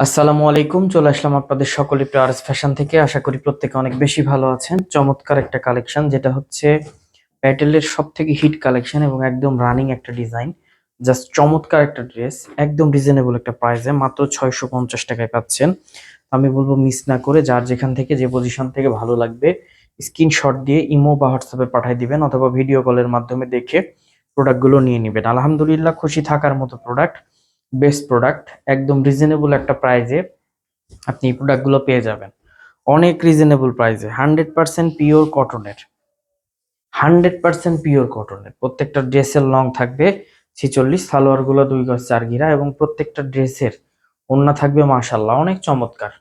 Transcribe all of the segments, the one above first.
আসসালামু আলাইকুম, চলে আসলাম আপনাদের সকলে প্রিয় ফ্যাশন থেকে। আশা করি প্রত্যেকে অনেক বেশি ভালো আছেন। চমৎকার একটা কালেকশন, যেটা হচ্ছে প্যাটেলের সব থেকে হিট কালেকশন এবং একদম রানিং একটা ডিজাইন। জাস্ট চমৎকার একটা ড্রেস, একদম রিজনেবল একটা প্রাইসে মাত্র 650 টাকায় পাচ্ছেন। আমি বলবো মিস না করে যার যেখান থেকে যে পজিশন থেকে ভালো লাগবে স্ক্রিনশট দিয়ে ইমো বা হোয়াটসঅ্যাপে পাঠিয়ে দিবেন, অথবা ভিডিও কলের মাধ্যমে দেখে প্রোডাক্টগুলো নিয়ে নেবেন। আলহামদুলিল্লাহ, খুশি থাকার মতো প্রোডাক্ট, বেস্ট প্রোডাক্ট, একদম রিজনেবল একটা প্রাইজে আপনি এই প্রোডাক্টগুলো পেয়ে যাবেন। অনেক রিজনেবল প্রাইসে, 100% পিওর কটনের, 100% পিওর কটনের। প্রত্যেকটা ড্রেসের লং থাকবে 46, সালোয়ার গুলো 2 গজ 4 গিরা, এবং প্রত্যেকটা ড্রেসের ওড়না থাকবে মাশাল্লাহ অনেক চমৎকার,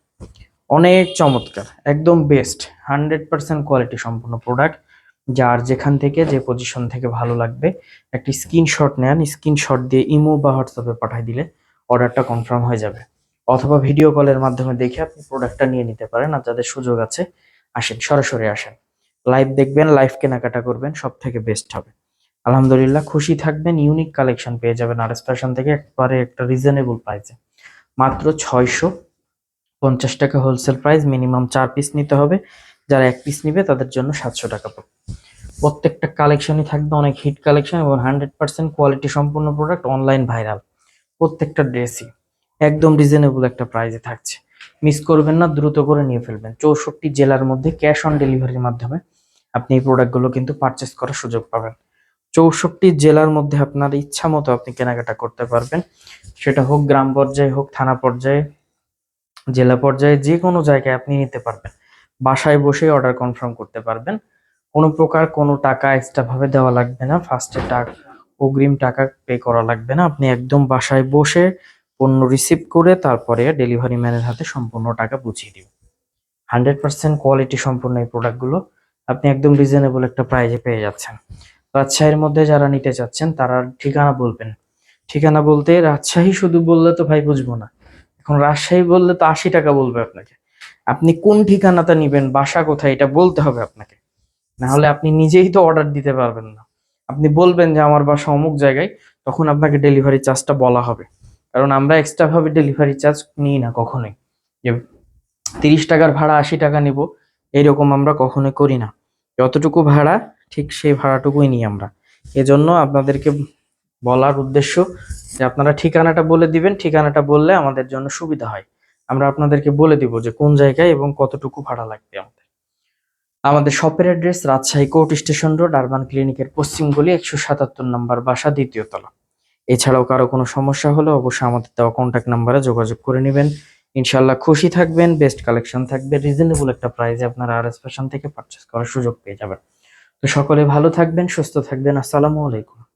অনেক চমৎকার, একদম বেস্ট, 100% কোয়ালিটি সম্পূর্ণ প্রোডাক্ট। যার যেখান থেকে যে পজিশন থেকে ভালো লাগবে একটি স্ক্রিনশট নেন, স্ক্রিনশট দিয়ে ইমো বা হোয়াটসঅ্যাপে পাঠিয়ে দিলে অর্ডারটা কনফার্ম হয়ে যাবে, অথবা ভিডিও কলের মাধ্যমে দেখে আপনি প্রোডাক্টটা নিয়ে নিতে পারেন। আর যাদের সুযোগ আছে আসেন, সরাসরি আসেন, লাইভ দেখবেন, লাইভ কেনাকাটা করবেন, সব থেকে বেস্ট হবে। আলহামদুলিল্লাহ, খুশি থাকবেন। ইউনিক কালেকশন পেয়ে যাবেন আর এস ফ্যাশন থেকে একবারে একটা রিজনেবল প্রাইসে, মাত্র 650 টাকা হোলসেল প্রাইস। মিনিমাম 4 পিস নিতে হবে, যারা 1 পিস নিবে তাদের জন্য 700 টাকা পড়বে। প্রত্যেকটা কালেকশনই থাকবে অনেক হিট কালেকশন এবং 100% কোয়ালিটি সম্পূর্ণ প্রোডাক্ট, অনলাইন ভাইরাল প্রত্যেকটা ড্রেসই একদম রিজনেবল একটা প্রাইসে থাকছে। মিস করবেন না, দ্রুত করে নিয়ে ফেলবেন। 64 জেলার মধ্যে ক্যাশ অন ডেলিভারির মাধ্যমে আপনি এই প্রোডাক্টগুলো কিন্তু পারচেস করার সুযোগ পাবেন। 64 জেলার মধ্যে আপনার ইচ্ছা মতো আপনি কেনাকাটা করতে পারবেন, সেটা হোক গ্রাম পর্যায়ে, হোক থানা পর্যায়ে, জেলা পর্যায়ে, যে কোনো জায়গায় আপনি নিতে পারবেন। বাসায় বসে অর্ডার কনফার্ম করতে পারবেন। কোনো প্রকার কোনো টাকা এক্সট্রা ভাবে দেওয়া লাগবে না, ফার্স্টে টাকা অগ্রিম টাকা পে করা লাগবে না। আপনি একদম বাসায় বসে পণ্য রিসিভ করে তারপরে ডেলিভারি ম্যানের হাতে সম্পূর্ণ টাকা বুঝিয়ে দিবেন। 100% কোয়ালিটি সম্পূর্ণ এই প্রোডাক্টগুলো আপনি একদম রিজনেবল একটা প্রাইজে পেয়ে যাচ্ছেন। রাজশাহীর মধ্যে যারা নিতে চাচ্ছেন তারা ঠিকানা বলবেন। ঠিকানা বলতে রাজশাহী শুধু বললে তো ভাই বুঝবো না, এখন রাজশাহী বললে তো 80 টাকা বলবে আপনাকে। আপনি কোন ঠিকানাটা নিবেন, বাসা কোথায়, এটা বলতে হবে আপনাকে, না হলে আপনি নিজেই তো অর্ডার দিতে পারবেন না। আপনি বলবেন যে আমার বাসা অমুক জায়গায়, তখন আপনাকে ডেলিভারি চার্জটা বলা হবে, কারণ আমরা এক্সট্রা ভাবে ডেলিভারি চার্জ নিই না কখনোই, যে 30 টাকার ভাড়া 80 টাকা নিব, এইরকম আমরা কখনোই করি না। যতটুকু ভাড়া ঠিক সেই ভাড়াটুকুই নিই আমরা। এজন্য আপনাদেরকে বলার উদ্দেশ্য যে আপনারা ঠিকানাটা বলে দিবেন, ঠিকানাটা বললে আমাদের জন্য সুবিধা হয়। আমরা আপনাদেরকে বলে দিব যে কোন জায়গায় এবং কতটুকু ভাড়া লাগবে আমাদের। আমাদের শপের address Rajshahi court station road, urban ক্লিনিকের পশ্চিম গলি, 177 নম্বর বাসা, 2য় তলা। এছাড়াও কারো কোনো সমস্যা হলে অবশ্যই আমাদের দেওয়া কন্ট্যাক্ট নাম্বারে যোগাযোগ করে নেবেন। ইনশাল্লাহ খুশি থাকবেন, বেস্ট কালেকশন থাকবে, রিজনেবল একটা প্রাইসে আপনারা আর এস ফ্যাশন থেকে পারচেস করার সুযোগ পেয়ে যাবেন। তো সকলে ভালো থাকবেন, সুস্থ থাকবেন। আসসালামু আলাইকুম।